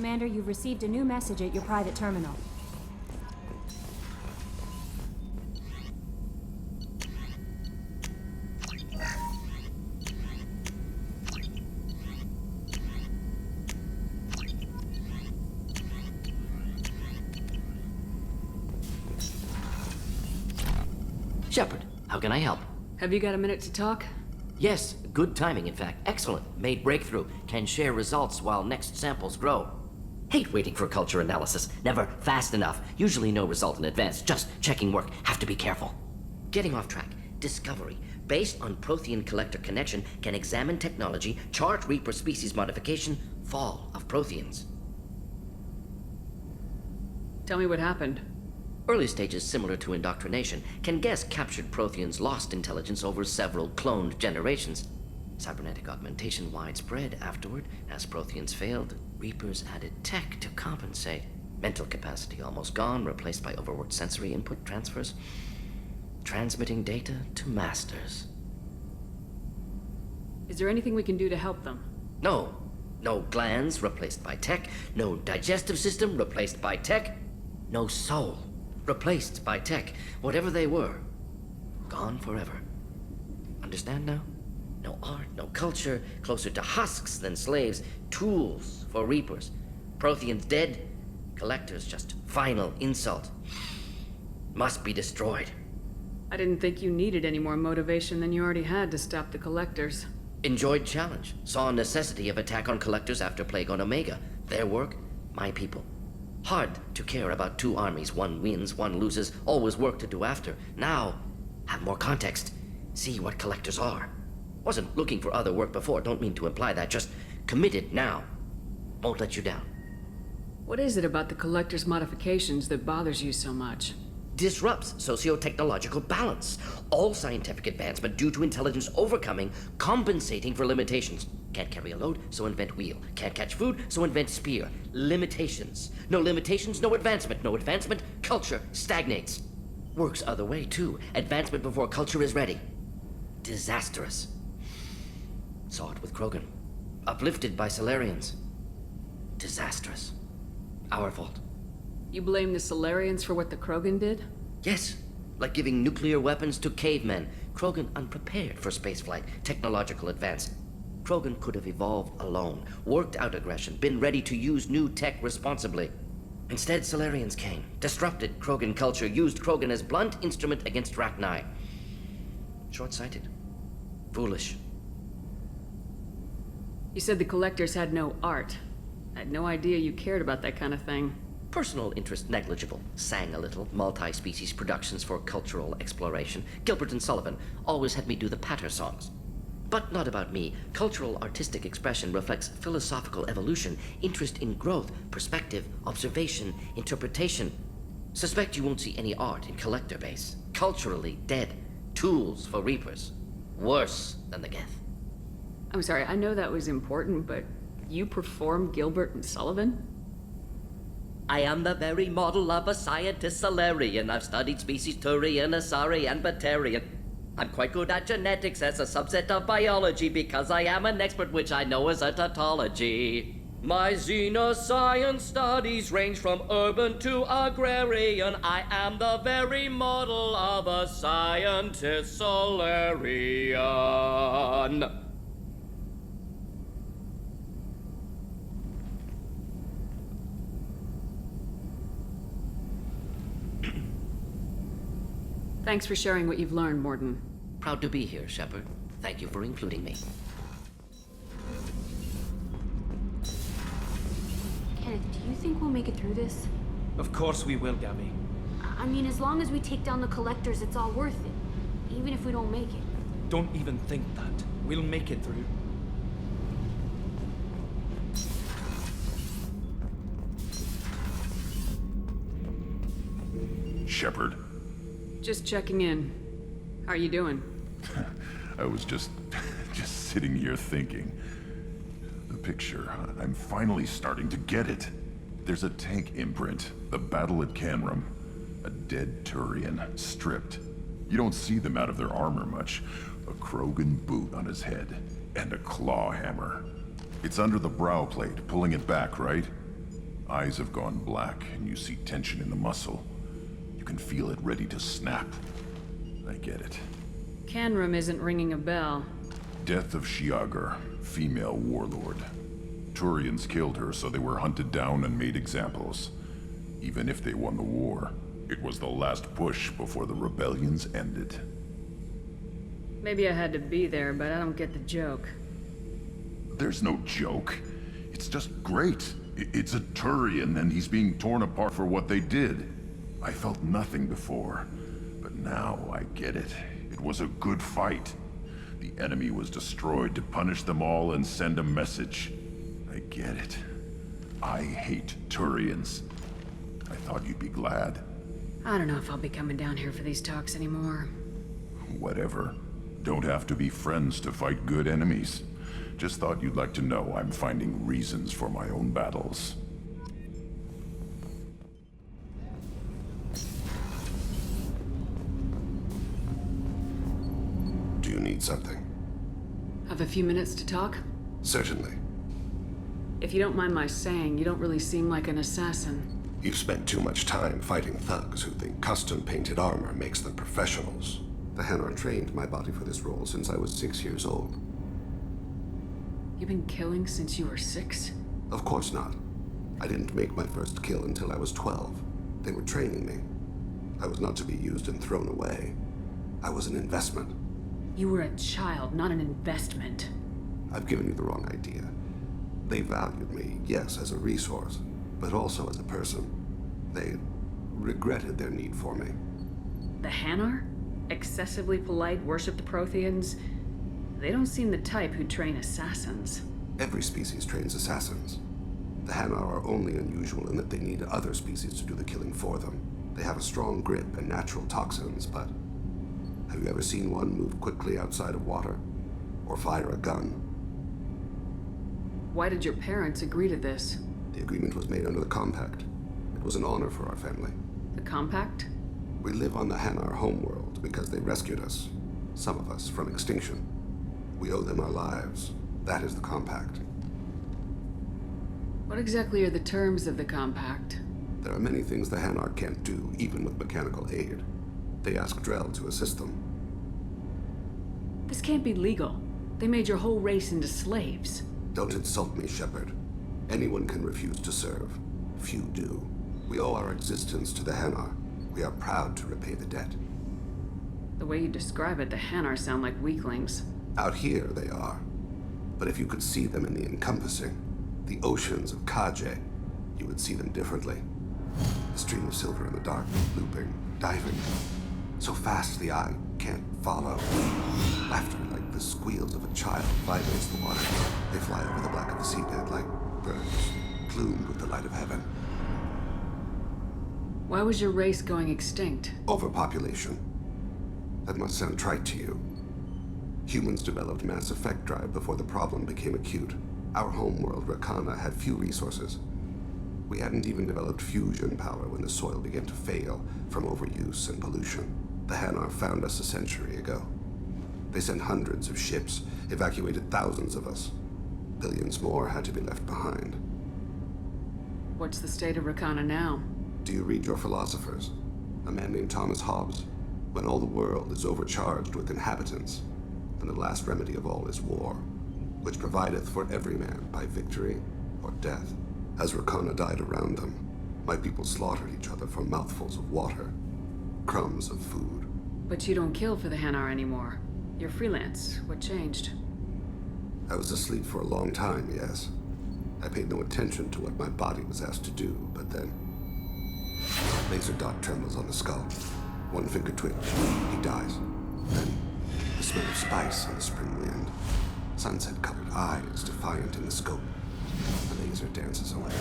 Commander, you've received a new message at your private terminal. Shepard, how can I help? Have you got a minute to talk? Yes, good timing, in fact. Excellent. Made breakthrough. Can share results while next samples grow. Hate waiting for culture analysis. Never fast enough. Usually no result in advance. Just checking work. Have to be careful. Getting off track. Discovery. Based on Prothean collector connection, can examine technology, chart Reaper species modification, fall of Protheans. Tell me what happened. Early stages similar to indoctrination, can guess captured Protheans lost intelligence over several cloned generations. Cybernetic augmentation widespread afterward. As Protheans failed, Reapers added tech to compensate. Mental capacity almost gone, replaced by overworked sensory input transfers. Transmitting data to masters. Is there anything we can do to help them? No. No glands replaced by tech. No digestive system replaced by tech. No soul replaced by tech. Whatever they were, gone forever. Understand now? No art, no culture, closer to husks than slaves, tools for Reapers. Protheans dead, collectors just final insult. Must be destroyed. I didn't think you needed any more motivation than you already had to stop the collectors. Enjoyed challenge. Saw necessity of attack on collectors after Plague on Omega. Their work, my people. Hard to care about two armies. One wins, one loses. Always work to do after. Now, have more context. See what collectors are. Wasn't looking for other work before. Don't mean to imply that. Just committed now. Won't let you down. What is it about the collector's modifications that bothers you so much? Disrupts socio-technological balance. All scientific advancement due to intelligence overcoming, compensating for limitations. Can't carry a load, so invent wheel. Can't catch food, so invent spear. Limitations. No limitations, no advancement. No advancement, culture stagnates. Works other way, too. Advancement before culture is ready. Disastrous. Saw it with Krogan. Uplifted by Solarians. Disastrous. Our fault. You blame the Solarians for what the Krogan did? Yes, like giving nuclear weapons to cavemen. Krogan unprepared for spaceflight, technological advance. Krogan could have evolved alone, worked out aggression, been ready to use new tech responsibly. Instead, Solarians came, disrupted Krogan culture, used Krogan as blunt instrument against Rachni. Short-sighted. Foolish. You said the collectors had no art. I had no idea you cared about that kind of thing. Personal interest negligible. Sang a little. Multi-species productions for cultural exploration. Gilbert and Sullivan always had me do the patter songs. But not about me. Cultural artistic expression reflects philosophical evolution, interest in growth, perspective, observation, interpretation. Suspect you won't see any art in collector base. Culturally dead. Tools for Reapers. Worse than the Geth. I'm sorry, I know that was important, but you perform Gilbert and Sullivan? I am the very model of a scientist Solarian. I've studied species Turian, Asari, and Batarian. I'm quite good at genetics as a subset of biology because I am an expert, which I know is a tautology. My xenoscience studies range from urban to agrarian. I am the very model of a scientist Solarian. Thanks for sharing what you've learned, Morden. Proud to be here, Shepard. Thank you for including me. Kenneth, do you think we'll make it through this? Of course we will, Gabby. I mean, as long as we take down the collectors, it's all worth it. Even if we don't make it. Don't even think that. We'll make it through. Shepard. Just checking in. How are you doing? I was just sitting here thinking. The picture, I'm finally starting to get it. There's a tank imprint, the battle at Canrum. A dead Turian, stripped. You don't see them out of their armor much. A Krogan boot on his head, and a claw hammer. It's under the brow plate, pulling it back, right? Eyes have gone black, and you see tension in the muscle. You can feel it ready to snap. I get it. Canrum isn't ringing a bell. Death of Shiagar, female warlord. Turians killed her, so they were hunted down and made examples. Even if they won the war, it was the last push before the rebellions ended. Maybe I had to be there, but I don't get the joke. There's no joke. It's just great. It's a Turian, and he's being torn apart for what they did. I felt nothing before, but now I get it. It was a good fight. The enemy was destroyed to punish them all and send a message. I get it. I hate Turians. I thought you'd be glad. I don't know if I'll be coming down here for these talks anymore. Whatever. Don't have to be friends to fight good enemies. Just thought you'd like to know I'm finding reasons for my own battles. Do you need something? Have a few minutes to talk? Certainly. If you don't mind my saying, you don't really seem like an assassin. You've spent too much time fighting thugs who think custom-painted armor makes them professionals. The Ksenord trained my body for this role since I was 6 years old. You've been killing since you were 6? Of course not. I didn't make my first kill until I was 12. They were training me. I was not to be used and thrown away. I was an investment. You were a child, not an investment. I've given you the wrong idea. They valued me, yes, as a resource, but also as a person. They regretted their need for me. The Hanar? Excessively polite, worship the Protheans? They don't seem the type who train assassins. Every species trains assassins. The Hanar are only unusual in that they need other species to do the killing for them. They have a strong grip and natural toxins, but have you ever seen one move quickly outside of water? Or fire a gun? Why did your parents agree to this? The agreement was made under the Compact. It was an honor for our family. The Compact? We live on the Hanar homeworld because they rescued us. Some of us from extinction. We owe them our lives. That is the Compact. What exactly are the terms of the Compact? There are many things the Hanar can't do, even with mechanical aid. They ask Drell to assist them. This can't be legal. They made your whole race into slaves. Don't insult me, Shepard. Anyone can refuse to serve. Few do. We owe our existence to the Hanar. We are proud to repay the debt. The way you describe it, the Hanar sound like weaklings. Out here, they are. But if you could see them in the encompassing, the oceans of Kaje, you would see them differently. A stream of silver in the dark, looping, diving. So fast the eye can't follow. Laughter like the squeals of a child vibrates the water. They fly over the black of the seabed like birds, plumed with the light of heaven. Why was your race going extinct? Overpopulation. That must sound trite to you. Humans developed Mass Effect drive before the problem became acute. Our homeworld, Rakana, had few resources. We hadn't even developed fusion power when the soil began to fail from overuse and pollution. The Hanar found us a century ago. They sent hundreds of ships, evacuated thousands of us. Billions more had to be left behind. What's the state of Rakana now? Do you read your philosophers? A man named Thomas Hobbes. When all the world is overcharged with inhabitants, then the last remedy of all is war, which provideth for every man by victory or death. As Rakana died around them, my people slaughtered each other for mouthfuls of water, crumbs of food. But you don't kill for the Hanar anymore. You're freelance. What changed? I was asleep for a long time, yes. I paid no attention to what my body was asked to do, but then... Laser dot trembles on the skull. One finger twitch. He dies. Then, the smell of spice on the spring wind. Sunset-colored eyes defiant in the scope. The laser dances away.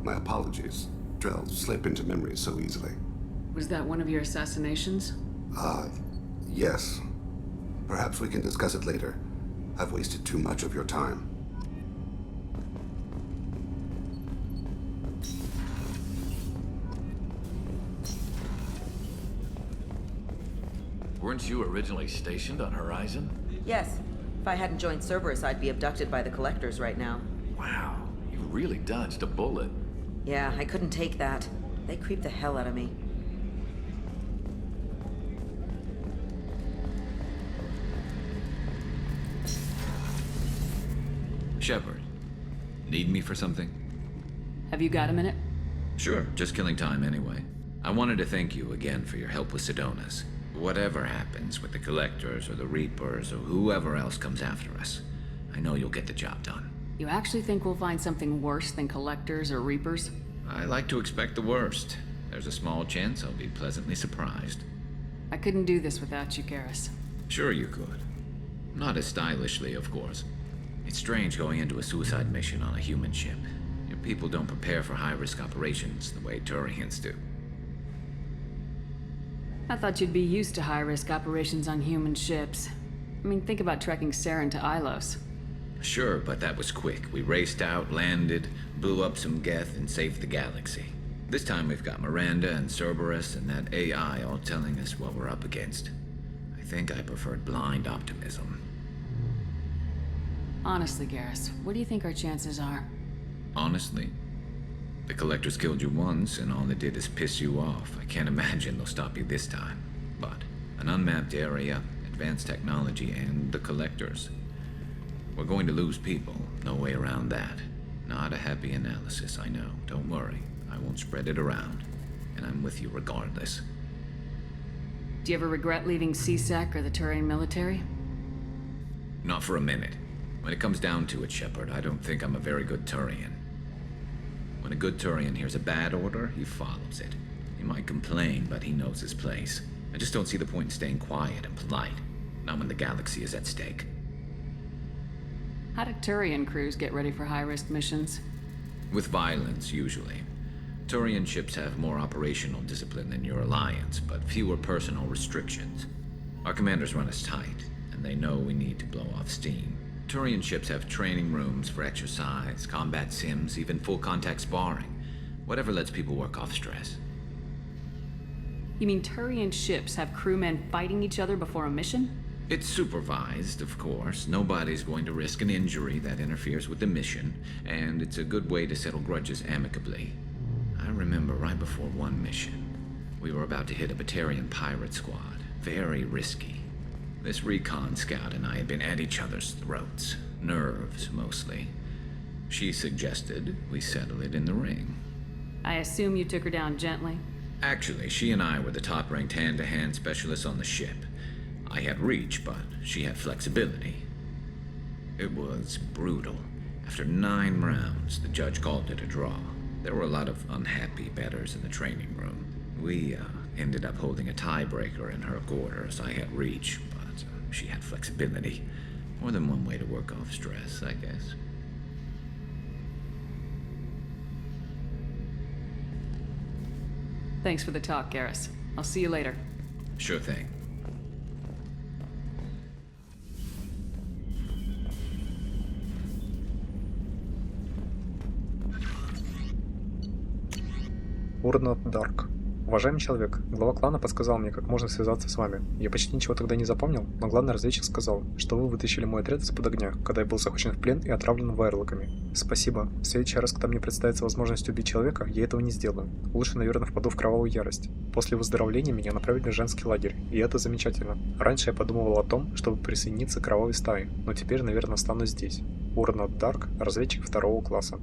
My apologies. Drell slip into memory so easily. Was that one of your assassinations? Yes. Perhaps we can discuss it later. I've wasted too much of your time. Weren't you originally stationed on Horizon? Yes. If I hadn't joined Cerberus, I'd be abducted by the Collectors right now. Wow, you really dodged a bullet. Yeah, I couldn't take that. They creeped the hell out of me. Shepard, need me for something? Have you got a minute? Sure, just killing time anyway. I wanted to thank you again for your help with Sedona's. Whatever happens with the Collectors or the Reapers or whoever else comes after us, I know you'll get the job done. You actually think we'll find something worse than Collectors or Reapers? I like to expect the worst. There's a small chance I'll be pleasantly surprised. I couldn't do this without you, Garrus. Sure you could. Not as stylishly, of course. It's strange going into a suicide mission on a human ship. Your people don't prepare for high-risk operations the way Turians do. I thought you'd be used to high-risk operations on human ships. I mean, think about trekking Saren to Ilos. Sure, but that was quick. We raced out, landed, blew up some Geth, and saved the galaxy. This time we've got Miranda and Cerberus and that AI all telling us what we're up against. I think I preferred blind optimism. Honestly, Garrus, what do you think our chances are? Honestly, the Collectors killed you once, and all they did is piss you off. I can't imagine they'll stop you this time. But an unmapped area, advanced technology, and the Collectors. We're going to lose people. No way around that. Not a happy analysis, I know. Don't worry. I won't spread it around. And I'm with you regardless. Do you ever regret leaving CSEC or the Turian military? Not for a minute. When it comes down to it, Shepard, I don't think I'm a very good Turian. When a good Turian hears a bad order, he follows it. He might complain, but he knows his place. I just don't see the point in staying quiet and polite. Not when the galaxy is at stake. How do Turian crews get ready for high-risk missions? With violence, usually. Turian ships have more operational discipline than your alliance, but fewer personal restrictions. Our commanders run us tight, and they know we need to blow off steam. Turian ships have training rooms for exercise, combat sims, even full-contact sparring. Whatever lets people work off stress. You mean Turian ships have crewmen fighting each other before a mission? It's supervised, of course. Nobody's going to risk an injury that interferes with the mission, and it's a good way to settle grudges amicably. I remember right before one mission, we were about to hit a Batarian pirate squad. Very risky. This recon scout and I had been at each other's throats. Nerves, mostly. She suggested we settle it in the ring. I assume you took her down gently? Actually, she and I were the top-ranked hand-to-hand specialists on the ship. I had reach, but she had flexibility. It was brutal. After 9 rounds, the judge called it a draw. There were a lot of unhappy bettors in the training room. We ended up holding a tiebreaker in her quarters. I had reach, but she had flexibility. More than one way to work off stress, I guess. Thanks for the talk, Garrus. I'll see you later. Sure thing. Урнот Дарк. Уважаемый человек, глава клана подсказал мне, как можно связаться с вами. Я почти ничего тогда не запомнил, но главный разведчик сказал, что вы вытащили мой отряд из-под огня, когда я был захвачен в плен и отравлен вайрлоками. Спасибо. В следующий раз, когда мне представится возможность убить человека, я этого не сделаю. Лучше, наверное, впаду в кровавую ярость. После выздоровления меня направили в женский лагерь, и это замечательно. Раньше я подумывал о том, чтобы присоединиться к кровавой стае, но теперь, наверное, останусь здесь. Урнот Дарк, разведчик 2 класса.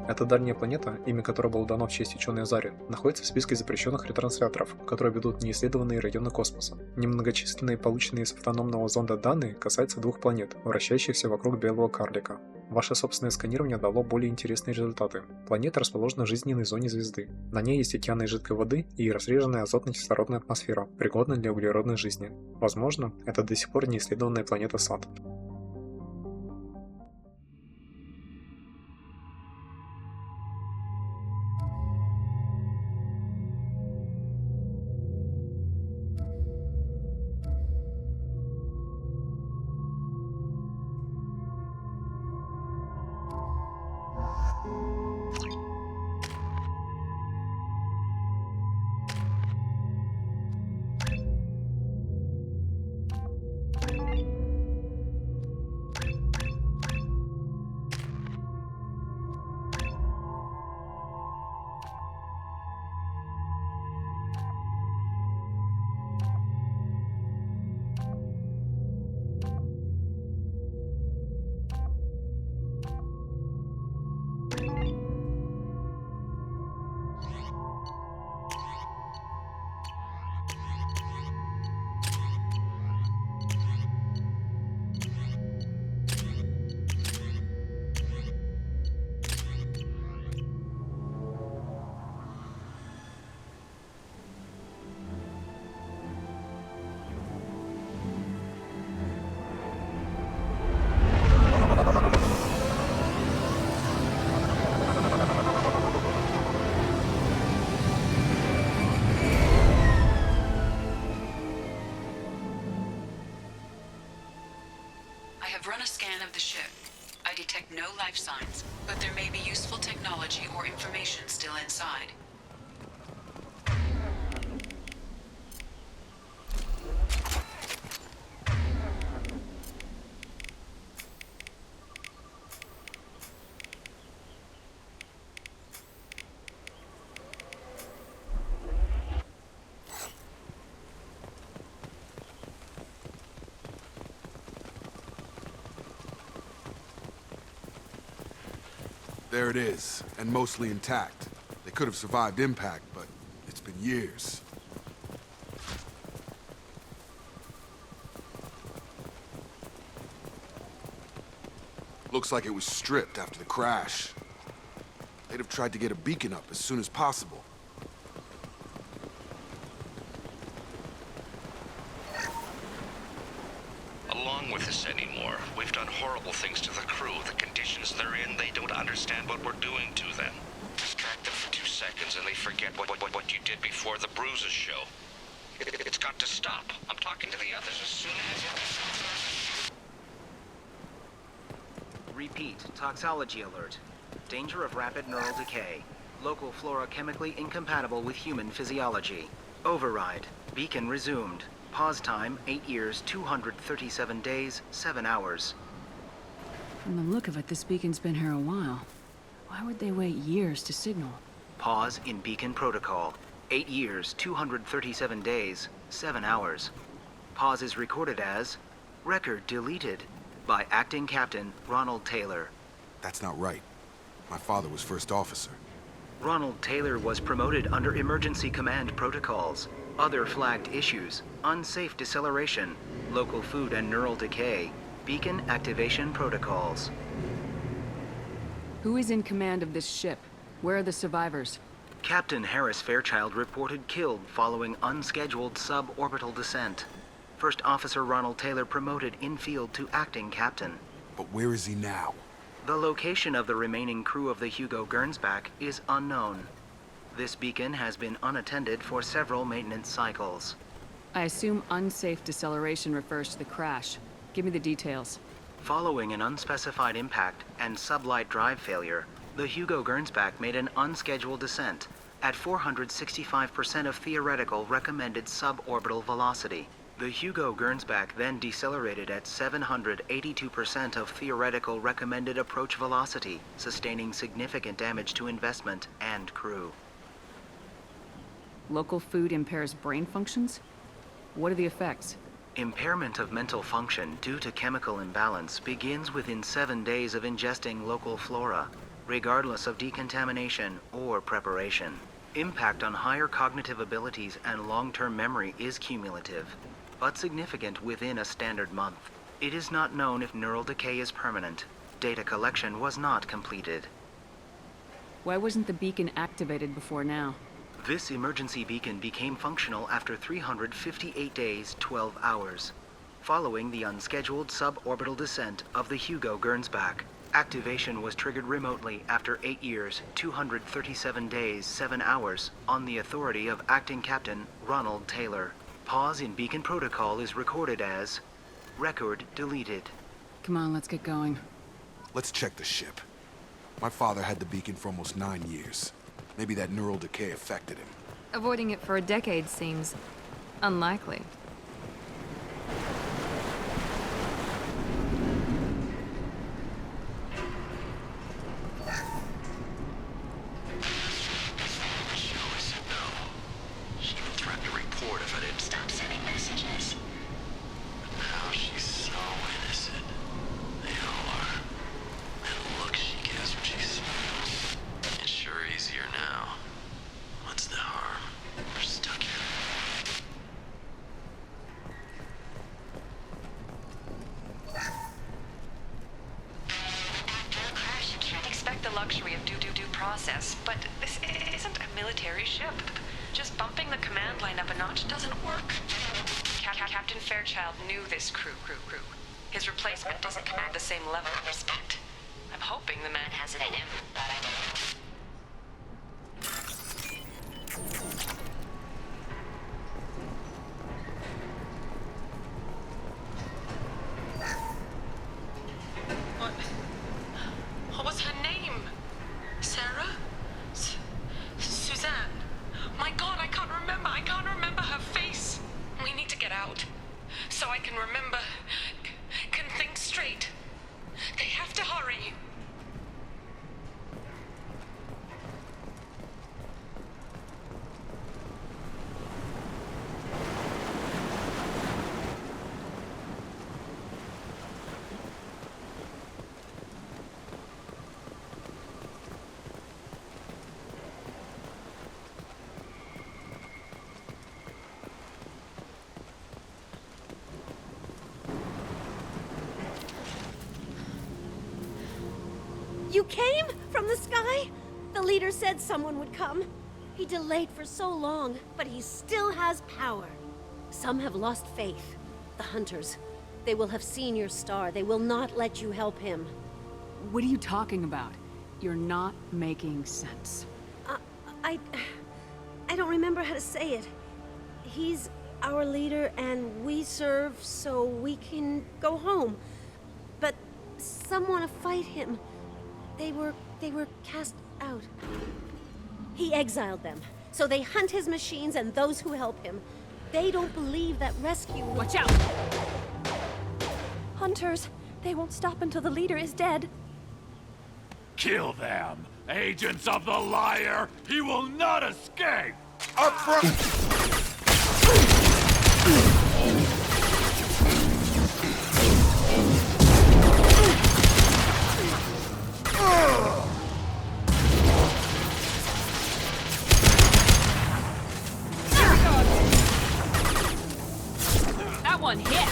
Эта дальняя планета, имя которой было дано в честь ученой Азари, находится в списке запрещенных ретрансляторов, которые ведут неисследованные районы космоса. Немногочисленные полученные с автономного зонда данные касаются 2 планет, вращающихся вокруг белого карлика. Ваше собственное сканирование дало более интересные результаты. Планета расположена в жизненной зоне звезды. На ней есть океаны жидкой воды и разреженная азотно-кислородная атмосфера, пригодная для углеродной жизни. Возможно, это до сих пор не исследованная планета Сад. I have run a scan of the ship. I detect no life signs, but there may be useful technology or information still inside. There it is, and mostly intact. They could have survived impact, but it's been years. Looks like it was stripped after the crash. They'd have tried to get a beacon up as soon as possible. Along with this anymore. We've done horrible things to the crew. The conditions they're in, they don't understand what we're doing to them. Distract them for 2 seconds and they forget what you did before the bruises show. It's got to stop. I'm talking to the others as soon as it... Repeat, toxology alert. Danger of rapid neural decay. Local flora chemically incompatible with human physiology. Override. Beacon resumed. Pause time, 8 years, 237 days, 7 hours. From the look of it, this beacon's been here a while. Why would they wait years to signal? Pause in beacon protocol. 8 years, 237 days, 7 hours. Pause is recorded as record deleted by acting captain Ronald Taylor. That's not right. My father was first officer. Ronald Taylor was promoted under emergency command protocols. Other flagged issues: unsafe deceleration, local food and neural decay, beacon activation protocols. Who is in command of this ship? Where are the survivors? Captain Harris Fairchild reported killed following unscheduled suborbital descent. First Officer Ronald Taylor promoted in-field to acting captain. But where is he now? The location of the remaining crew of the Hugo Gernsback is unknown. This beacon has been unattended for several maintenance cycles. I assume unsafe deceleration refers to the crash. Give me the details. Following an unspecified impact and sublight drive failure, the Hugo Gernsback made an unscheduled descent at 465% of theoretical recommended suborbital velocity. The Hugo Gernsback then decelerated at 782% of theoretical recommended approach velocity, sustaining significant damage to investment and crew. Local food impairs brain functions? What are the effects? Impairment of mental function due to chemical imbalance begins within 7 days of ingesting local flora, regardless of decontamination or preparation. Impact on higher cognitive abilities and long-term memory is cumulative, but significant within a standard month. It is not known if neural decay is permanent. data collection was not completed. Why wasn't the beacon activated before now? This emergency beacon became functional after 358 days, 12 hours, following the unscheduled suborbital descent of the Hugo Gernsback. Activation was triggered remotely after 8 years, 237 days, 7 hours, on the authority of Acting Captain Ronald Taylor. Pause in beacon protocol is recorded as record deleted. Come on, let's get going. Let's check the ship. My father had the beacon for almost 9 years. Maybe that neural decay affected him. Avoiding it for a decade seems unlikely. Process, but this isn't a military ship. Just bumping the command line up a notch doesn't work. Captain Fairchild knew this crew. His replacement doesn't command the same level of respect. I'm hoping the man has it in him, but I don't. What was her name? Sarah? Suzanne? My God, I can't remember her face. We need to get out. So I can remember, can think straight. They have to hurry. You came? From the sky? The leader said someone would come. He delayed for so long, but he still has power. Some have lost faith. The hunters. They will have seen your star. They will not let you help him. What are you talking about? You're not making sense. I don't remember how to say it. He's our leader and we serve so we can go home. But some want to fight him. They were cast out. He exiled them, so they hunt his machines and those who help him. They don't believe that rescue will— Watch out! Hunters, they won't stop until the leader is dead. Kill them! Agents of the liar! He will not escape! Up front! That one hit!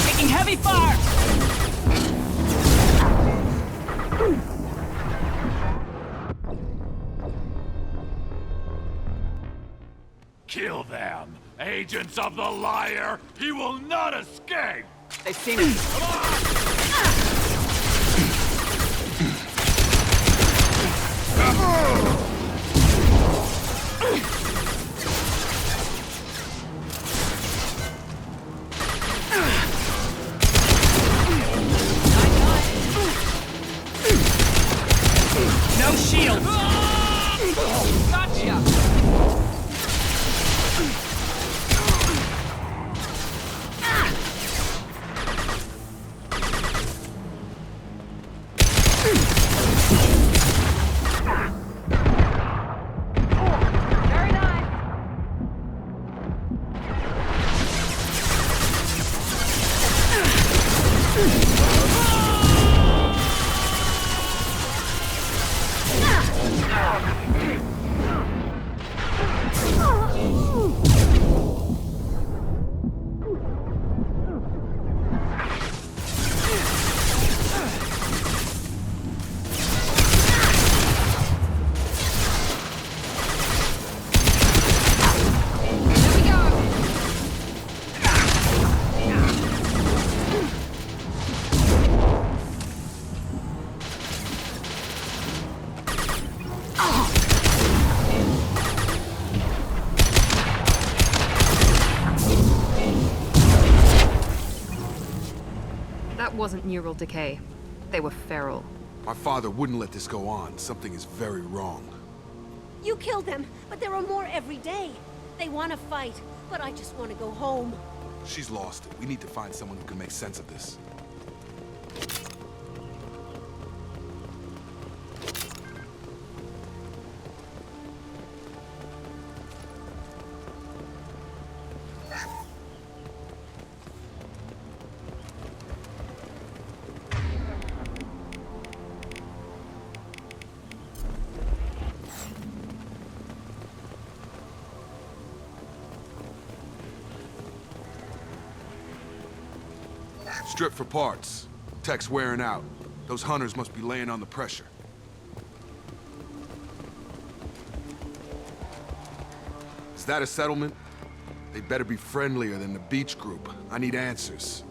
Taking heavy fire! Kill them! Agents of the liar! He will not escape! They've seen it! Come on! No shield! Gotcha! wasn't neural decay. They were feral. My father wouldn't let this go on. Something is very wrong. You killed them, but there are more every day. They want to fight, but I just want to go home. She's lost it. We need to find someone who can make sense of this. Strip for parts. Tech's wearing out. Those hunters must be laying on the pressure. Is that a settlement? They'd better be friendlier than the beach group. I need answers.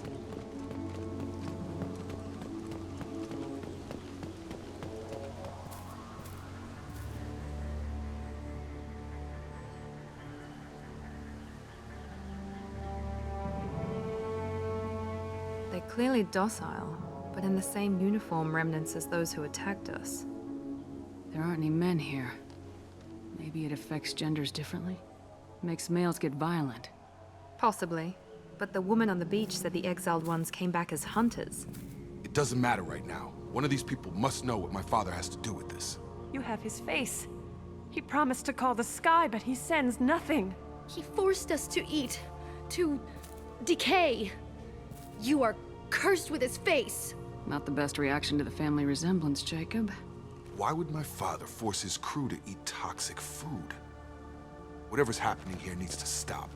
They're clearly docile, but in the same uniform remnants as those who attacked us. There aren't any men here. Maybe it affects genders differently? Makes males get violent. Possibly. But the woman on the beach said the exiled ones came back as hunters. It doesn't matter right now. One of these people must know what my father has to do with this. You have his face. He promised to call the sky, but he sends nothing. He forced us to eat, to decay. You are cursed with his face. Not the best reaction to the family resemblance, Jacob. Why would my father force his crew to eat toxic food? Whatever's happening here needs to stop.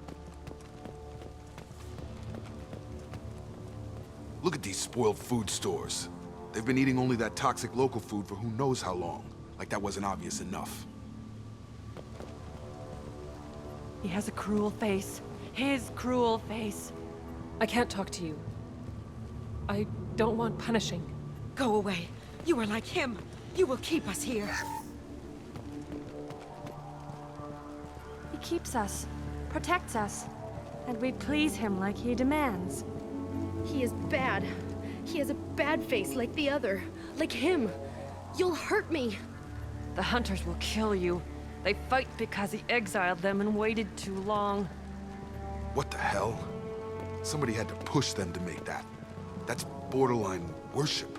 Look at these spoiled food stores. They've been eating only that toxic local food for who knows how long. Like that wasn't obvious enough. He has a cruel face. His cruel face. I can't talk to you. I don't want punishing. Go away. You are like him. You will keep us here. He keeps us, protects us, and we please him like he demands. He is bad. He has a bad face like the other. Like him. You'll hurt me. The hunters will kill you. They fight because he exiled them and waited too long. What the hell? Somebody had to push them to make that. That's borderline worship.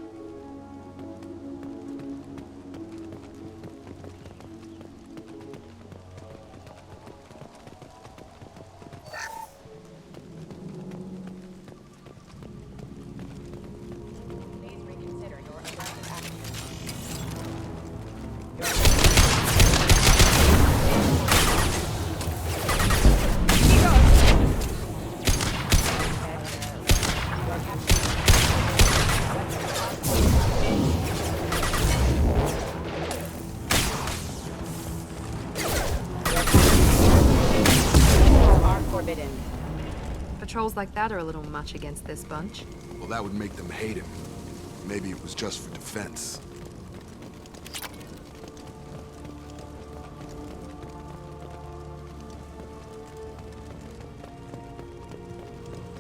Patrols like that are a little much against this bunch. Well, that would make them hate him. Maybe it was just for defense.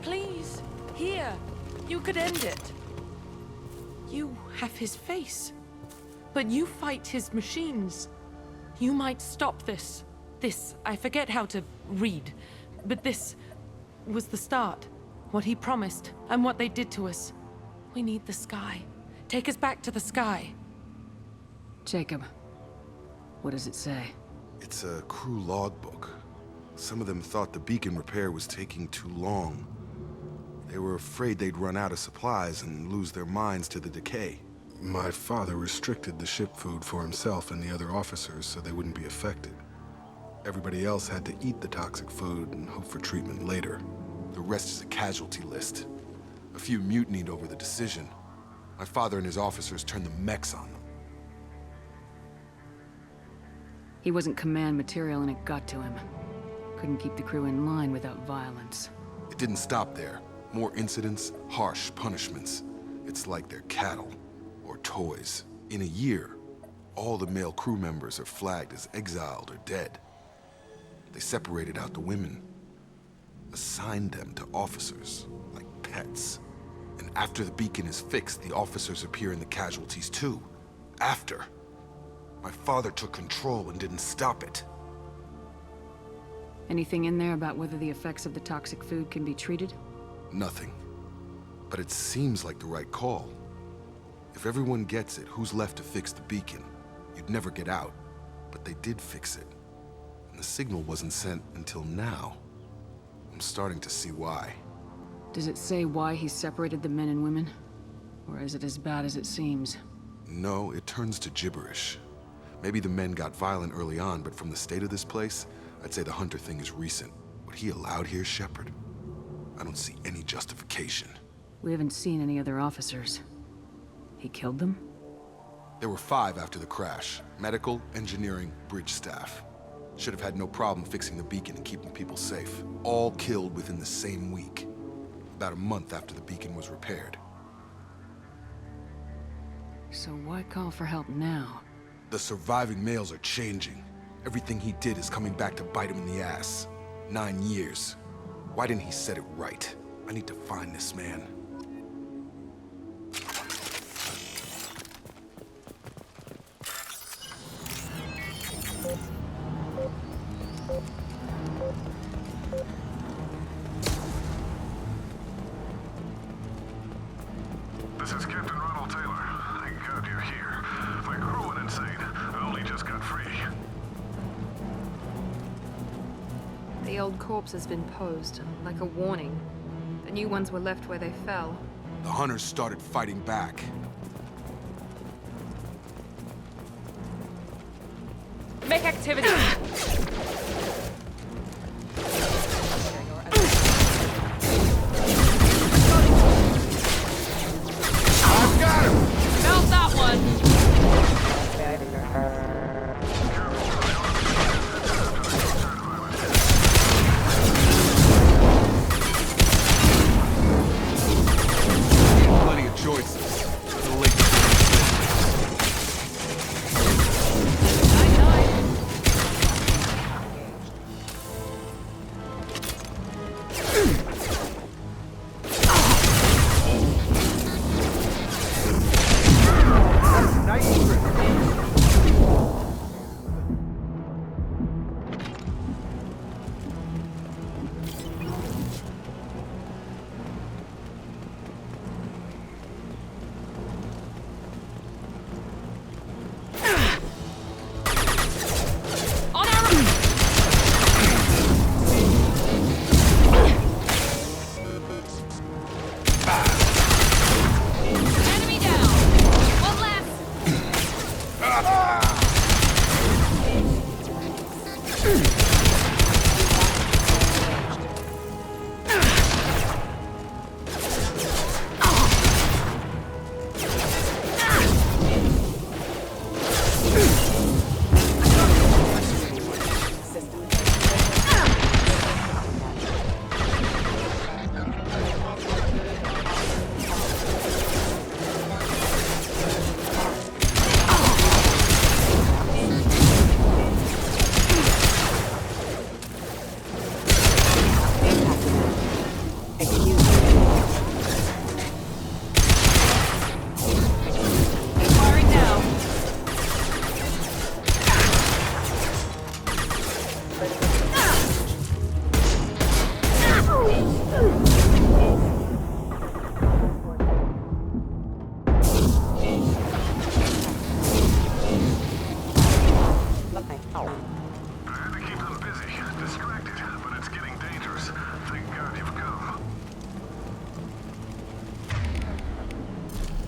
Please, here. You could end it. You have his face. But you fight his machines. You might stop this. This, I forget how to read. But this was the start. What he promised, and what they did to us. We need the sky. Take us back to the sky. Jacob, what does it say? It's a crew logbook. Some of them thought the beacon repair was taking too long. They were afraid they'd run out of supplies and lose their minds to the decay. My father restricted the ship food for himself and the other officers so they wouldn't be affected. Everybody else had to eat the toxic food and hope for treatment later. The rest is a casualty list. A few mutinied over the decision. My father and his officers turned the mechs on them. He wasn't command material and it got to him. Couldn't keep the crew in line without violence. It didn't stop there. More incidents, harsh punishments. It's like they're cattle or toys. In a year, all the male crew members are flagged as exiled or dead. They separated out the women, assigned them to officers like pets. And after the beacon is fixed, the officers appear in the casualties too. After. My father took control and didn't stop it. Anything in there about whether the effects of the toxic food can be treated? Nothing. But it seems like the right call. If everyone gets it, who's left to fix the beacon? You'd never get out. But they did fix it. And the signal wasn't sent until now. I'm starting to see why. Does it say why he separated the men and women? Or is it as bad as it seems? No, it turns to gibberish. Maybe the men got violent early on, but from the state of this place, I'd say the Hunter thing is recent. What he allowed here, Shepard, I don't see any justification. We haven't seen any other officers. He killed them? There were 5 after the crash. Medical, engineering, bridge staff. Should have had no problem fixing the beacon and keeping people safe. All killed within the same week. About a month after the beacon was repaired. So why call for help now? The surviving males are changing. Everything he did is coming back to bite him in the ass. 9 years. Why didn't he set it right? I need to find this man. This is Captain Ronald Taylor. Thank God you're here. My crew went insane. I only just got free. The old corpse has been posed, like a warning. The new ones were left where they fell. The Hunters started fighting back. Make activity! I've got him! Melt that one! Plenty of choices. The lake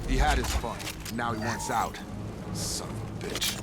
He had his fun. Now he wants out. Son of a bitch.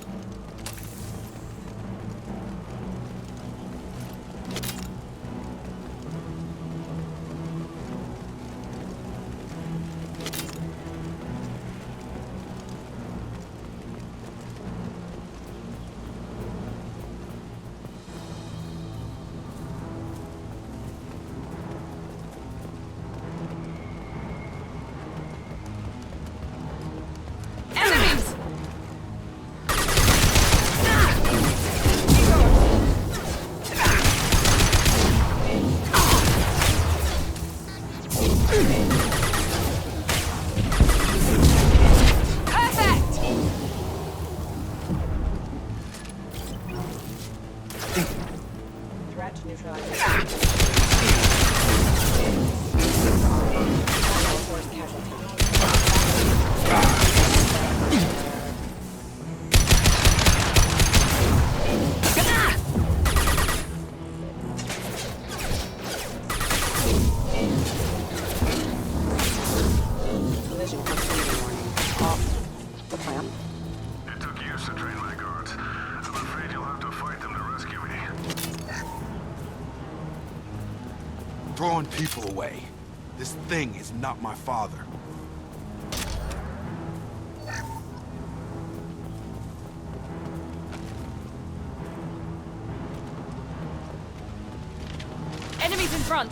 malfunction proximity warning. Off the plan. It took years to train my guards. I'm afraid you'll have to fight them to rescue me. Throwing people away. This thing is not my father. Enemies in front!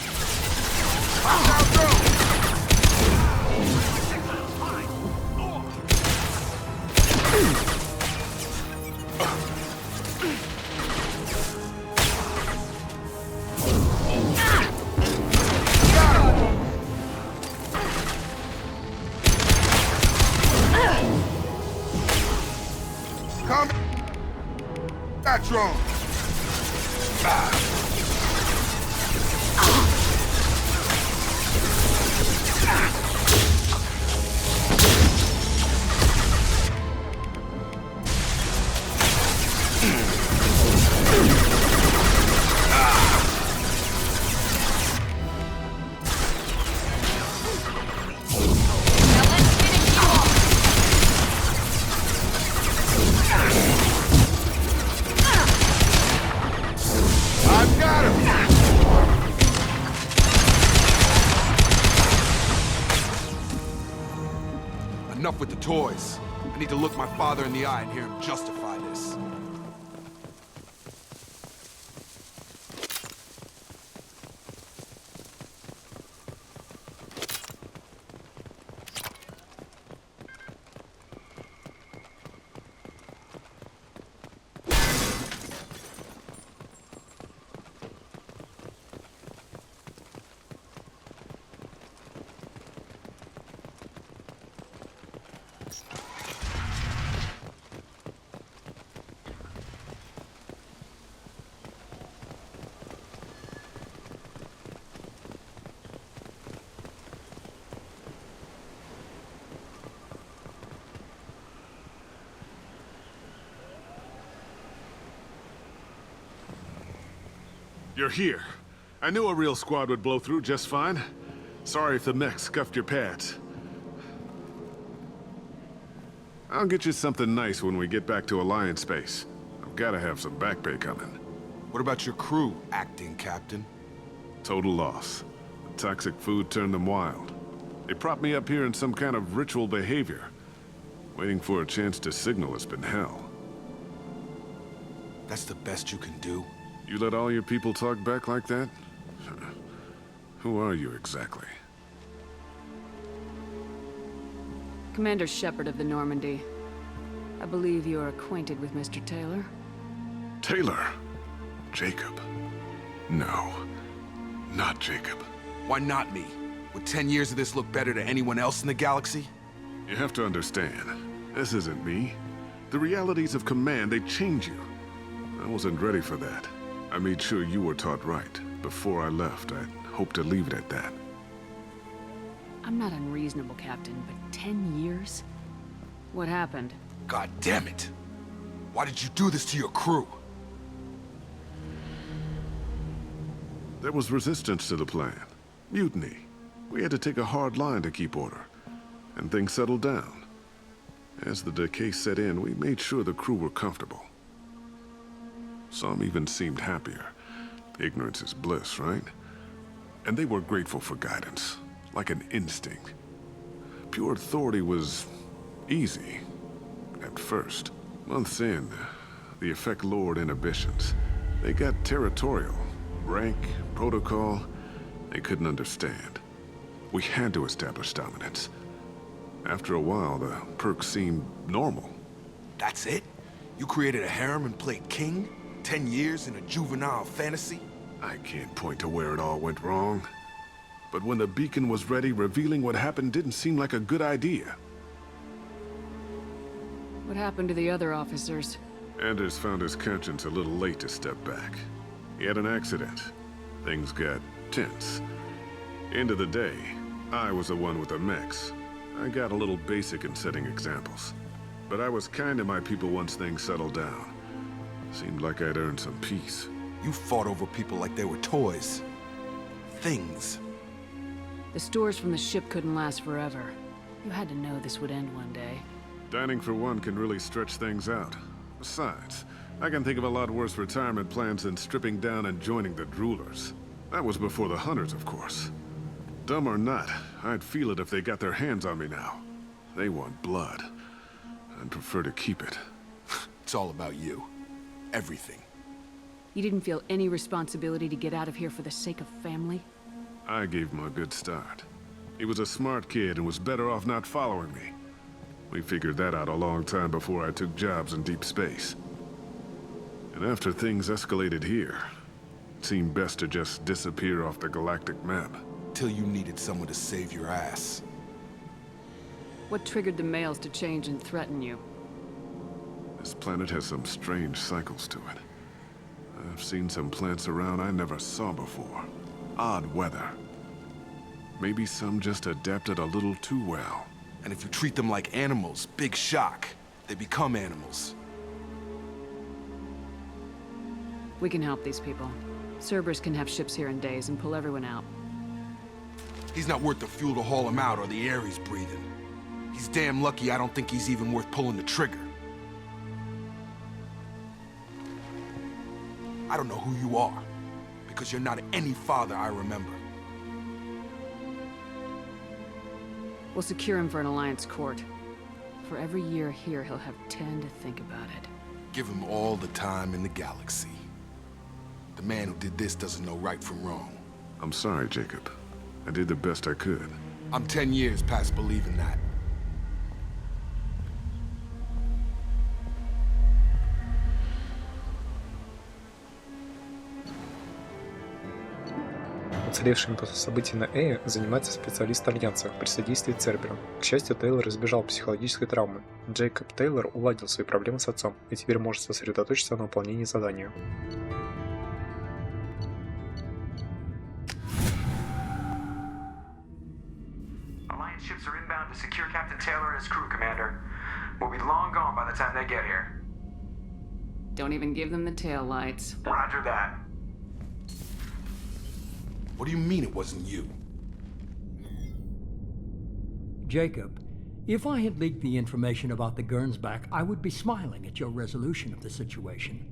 Come! That drone! Enough with the toys. I need to look my father in the eye and hear him justify this. You're here. I knew a real squad would blow through just fine. Sorry if the mech scuffed your pads. I'll get you something nice when we get back to Alliance space. I've gotta have some back pay coming. What about your crew, acting captain? Total loss. The toxic food turned them wild. They propped me up here in some kind of ritual behavior. Waiting for a chance to signal has been hell. That's the best you can do? You let all your people talk back like that? Who are you exactly? Commander Shepard of the Normandy. I believe you are acquainted with Mr. Taylor. Taylor? Jacob? No. Not Jacob. Why not me? Would 10 years of this look better to anyone else in the galaxy? You have to understand, this isn't me. The realities of command, they change you. I wasn't ready for that. I made sure you were taught right. Before I left, I hoped to leave it at that. I'm not unreasonable, Captain, but 10 years? What happened? God damn it! Why did you do this to your crew? There was resistance to the plan. Mutiny. We had to take a hard line to keep order. And things settled down. As the decay set in, we made sure the crew were comfortable. Some even seemed happier. Ignorance is bliss, right? And they were grateful for guidance, like an instinct. Pure authority was easy, at first. Months in, the effect lowered inhibitions. They got territorial. Rank, protocol, they couldn't understand. We had to establish dominance. After a while, the perks seemed normal. That's it? You created a harem and played king? 10 years in a juvenile fantasy? I can't point to where it all went wrong. But when the beacon was ready, revealing what happened didn't seem like a good idea. What happened to the other officers? Anders found his conscience a little late to step back. He had an accident. Things got tense. End of the day, I was the one with the mechs. I got a little basic in setting examples. But I was kind to my people once things settled down. Seemed like I'd earned some peace. You fought over people like they were toys. Things. The stores from the ship couldn't last forever. You had to know this would end one day. Dining for one can really stretch things out. Besides, I can think of a lot worse retirement plans than stripping down and joining the droolers. That was before the hunters, of course. Dumb or not, I'd feel it if they got their hands on me now. They want blood. I'd prefer to keep it. It's all about you. Everything. You didn't feel any responsibility to get out of here for the sake of family? I gave him a good start. He was a smart kid and was better off not following me. We figured that out a long time before I took jobs in deep space. And after things escalated here, it seemed best to just disappear off the galactic map. Till you needed someone to save your ass. What triggered the males to change and threaten you? This planet has some strange cycles to it. I've seen some plants around I never saw before. Odd weather. Maybe some just adapted a little too well. And if you treat them like animals, big shock. They become animals. We can help these people. Cerberus can have ships here in days and pull everyone out. He's not worth the fuel to haul him out or the air he's breathing. He's damn lucky I don't think he's even worth pulling the trigger. I don't know who you are, because you're not any father I remember. We'll secure him for an Alliance court. For every year here, he'll have 10 to think about it. Give him all the time in the galaxy. The man who did this doesn't know right from wrong. I'm sorry, Jacob. I did the best I could. I'm 10 years past believing that. Уцелевшими после событий на Эе занимается специалист Альянса при содействии Церберу. К счастью, Тейлор избежал психологической травмы. Джейкоб Тейлор уладил свои проблемы с отцом и теперь может сосредоточиться на выполнении задания. Alliance ships are inbound to secure Captain Taylor and his crew, Commander. We'll be long gone by the time they get here. Don't even give them the tail lights. Roger that. What do you mean it wasn't you? Jacob, if I had leaked the information about the Gernsback, I would be smiling at your resolution of the situation.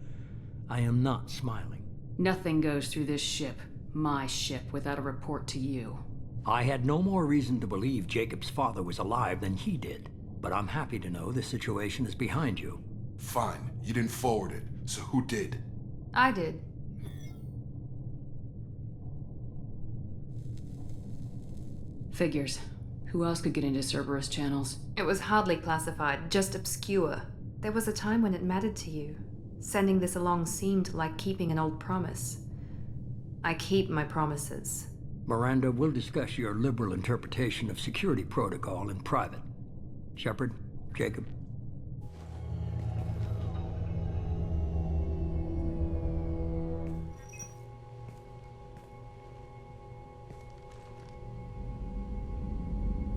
I am not smiling. Nothing goes through this ship, my ship, without a report to you. I had no more reason to believe Jacob's father was alive than he did, but I'm happy to know the situation is behind you. Fine, you didn't forward it, so who did? I did. Figures. Who else could get into Cerberus channels? It was hardly classified, just obscure. There was a time when it mattered to you. Sending this along seemed like keeping an old promise. I keep my promises. Miranda, we'll discuss your liberal interpretation of security protocol in private. Shepard, Jacob.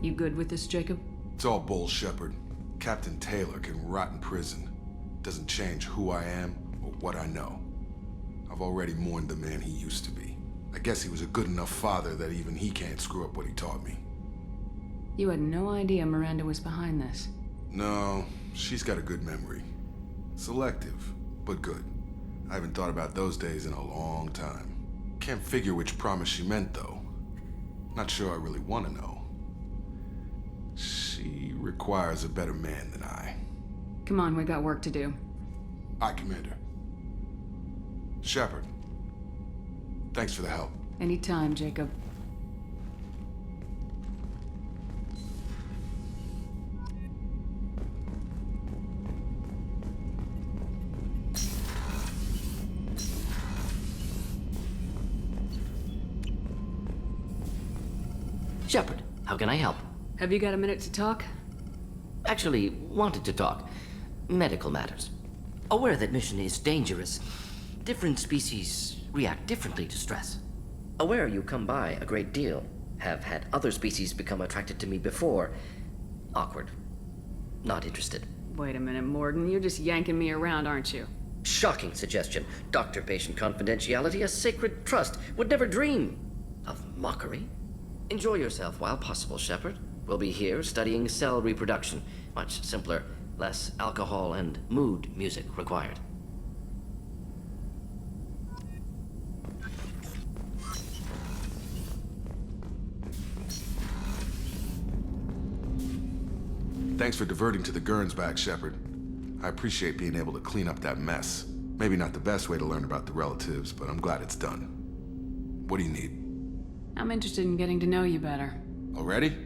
You good with this, Jacob? It's all bull, Shepard. Captain Taylor can rot in prison. Doesn't change who I am or what I know. I've already mourned the man he used to be. I guess he was a good enough father that even he can't screw up what he taught me. You had no idea Miranda was behind this. No, she's got a good memory. Selective, but good. I haven't thought about those days in a long time. Can't figure which promise she meant, though. Not sure I really want to know. She requires a better man than I. Come on, we got work to do. Aye, Commander. Shepard. Thanks for the help. Anytime, Jacob. Shepard, how can I help? Have you got a minute to talk? Actually, wanted to talk. Medical matters. Aware that mission is dangerous. Different species react differently to stress. Aware you come by a great deal. Have had other species become attracted to me before. Awkward. Not interested. Wait a minute, Morden. You're just yanking me around, aren't you? Shocking suggestion. Doctor-patient confidentiality, a sacred trust. Would never dream of mockery. Enjoy yourself while possible, Shepard. We'll be here studying cell reproduction. Much simpler, less alcohol and mood music required. Thanks for diverting to the Gernsback, Shepard. I appreciate being able to clean up that mess. Maybe not the best way to learn about the relatives, but I'm glad it's done. What do you need? I'm interested in getting to know you better. Already?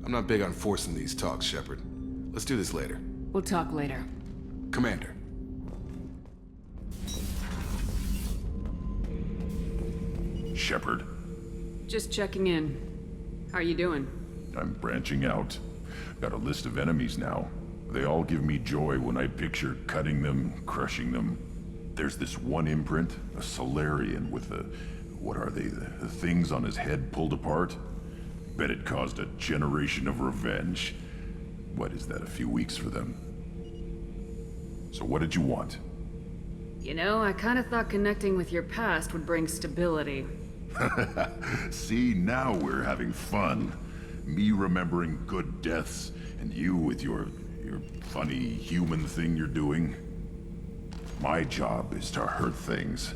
I'm not big on forcing these talks, Shepard. Let's do this later. We'll talk later. Commander. Shepard. Just checking in. How are you doing? I'm branching out. Got a list of enemies now. They all give me joy when I picture cutting them, crushing them. There's this one imprint, a Solarian with the... what are they? The things on his head pulled apart? Bet it caused a generation of revenge. What is that, a few weeks for them? So what did you want? You know, I kind of thought connecting with your past would bring stability. See, now we're having fun. Me remembering good deaths, and you with your funny human thing you're doing. My job is to hurt things.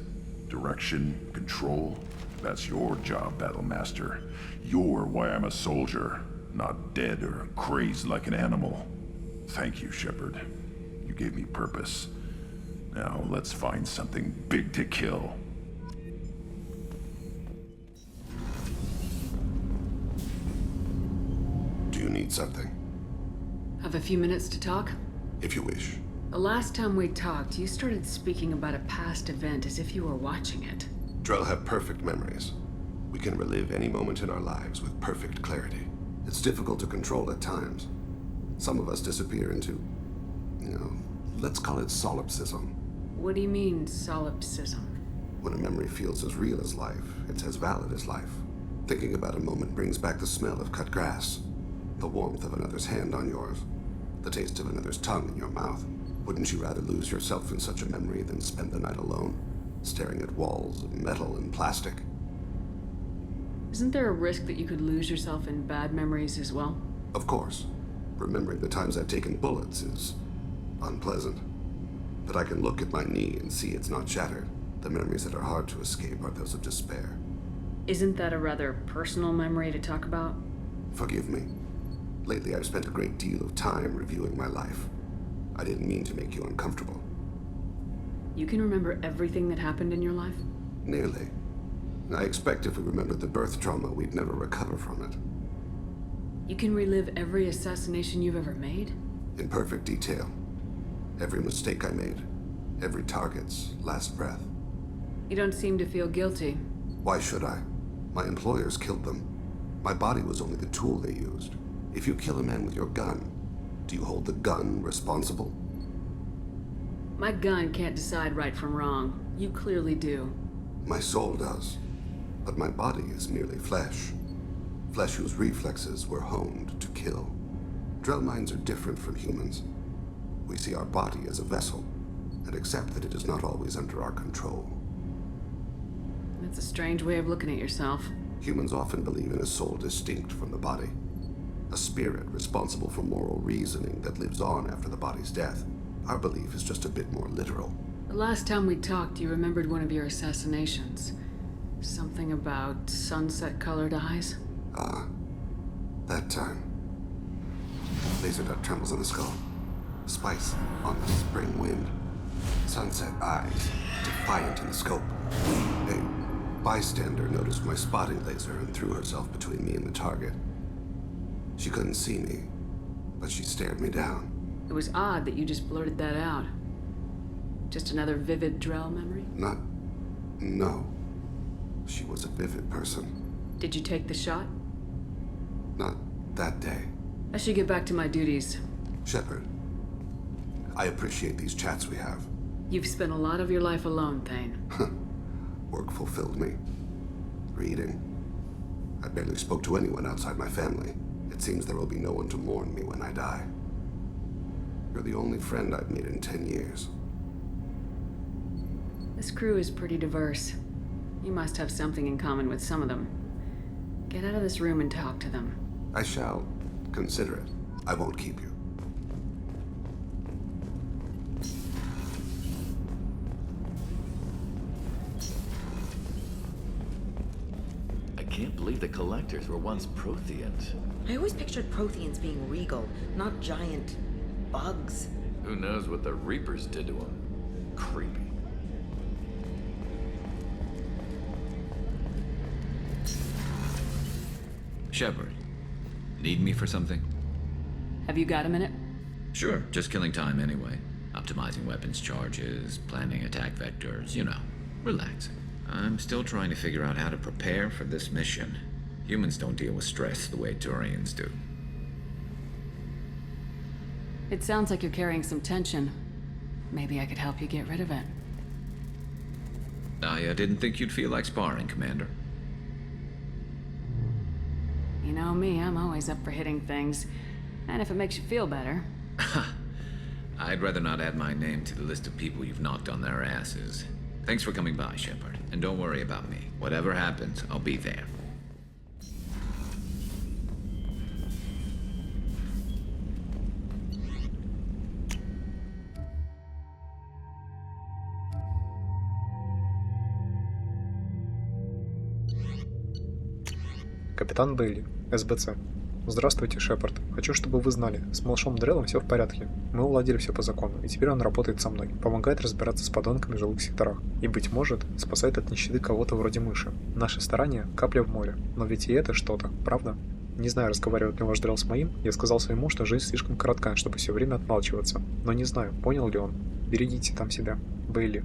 Direction, control, that's your job, Battlemaster. You're why I'm a soldier, not dead or crazed like an animal. Thank you, Shepard. You gave me purpose. Now let's find something big to kill. Do you need something? Have a few minutes to talk? If you wish. The last time we talked, you started speaking about a past event as if you were watching it. Drell have perfect memories. We can relive any moment in our lives with perfect clarity. It's difficult to control at times. Some of us disappear into, let's call it solipsism. What do you mean, solipsism? When a memory feels as real as life, it's as valid as life. Thinking about a moment brings back the smell of cut grass, the warmth of another's hand on yours, the taste of another's tongue in your mouth. Wouldn't you rather lose yourself in such a memory than spend the night alone, staring at walls of metal and plastic? Isn't there a risk that you could lose yourself in bad memories as well? Of course. Remembering the times I've taken bullets is unpleasant. But I can look at my knee and see it's not shattered. The memories that are hard to escape are those of despair. Isn't that a rather personal memory to talk about? Forgive me. Lately I've spent a great deal of time reviewing my life. I didn't mean to make you uncomfortable. You can remember everything that happened in your life? Nearly. I expect if we remembered the birth trauma, we'd never recover from it. You can relive every assassination you've ever made? In perfect detail. Every mistake I made. Every target's last breath. You don't seem to feel guilty. Why should I? My employers killed them. My body was only the tool they used. If you kill a man with your gun, do you hold the gun responsible? My gun can't decide right from wrong. You clearly do. My soul does. But my body is merely flesh. Flesh whose reflexes were honed to kill. Drell minds are different from humans. We see our body as a vessel, and accept that it is not always under our control. That's a strange way of looking at yourself. Humans often believe in a soul distinct from the body. A spirit responsible for moral reasoning that lives on after the body's death. Our belief is just a bit more literal. The last time we talked, you remembered one of your assassinations. Something about sunset-colored eyes? Ah, that time. Laser dot trembles on the skull. Spice on the spring wind. Sunset eyes, defiant in the scope. A bystander noticed my spotting laser and threw herself between me and the target. She couldn't see me, but she stared me down. It was odd that you just blurted that out. Just another vivid Drell memory? No. She was a vivid person. Did you take the shot? Not that day. I should get back to my duties. Shepard, I appreciate these chats we have. You've spent a lot of your life alone, Thane. Work fulfilled me. Reading. I barely spoke to anyone outside my family. It seems there will be no one to mourn me when I die. You're the only friend I've made in 10 years. This crew is pretty diverse. You must have something in common with some of them. Get out of this room and talk to them. I shall. Consider it. I won't keep you. I can't believe the collectors were once Protheans. I always pictured Protheans being regal, not giant bugs. Who knows what the Reapers did to them? Creepy. Shepard, need me for something? Have you got a minute? Sure, just killing time anyway. Optimizing weapons charges, planning attack vectors, you know, relaxing. I'm still trying to figure out how to prepare for this mission. Humans don't deal with stress the way Turians do. It sounds like you're carrying some tension. Maybe I could help you get rid of it. I didn't think you'd feel like sparring, Commander. You know me, I'm always up for hitting things. And if it makes you feel better. I'd rather not add my name to the list of people you've knocked on their asses. Thanks for coming by, Shepard. And don't worry about me. Whatever happens, I'll be there. Капитан Бейли, СБЦ. Здравствуйте, Шепард. Хочу, чтобы вы знали, с малышом Дреллом все в порядке. Мы уладили все по закону, и теперь он работает со мной, помогает разбираться с подонками в жилых секторах. И, быть может, спасает от нищеты кого-то вроде мыши. Наши старания — капля в море. Но ведь и это что-то, правда? Не знаю, разговаривает ли ваш Дрелл с моим, я сказал своему, что жизнь слишком коротка, чтобы все время отмалчиваться. Но не знаю, понял ли он. Берегите там себя. Бейли.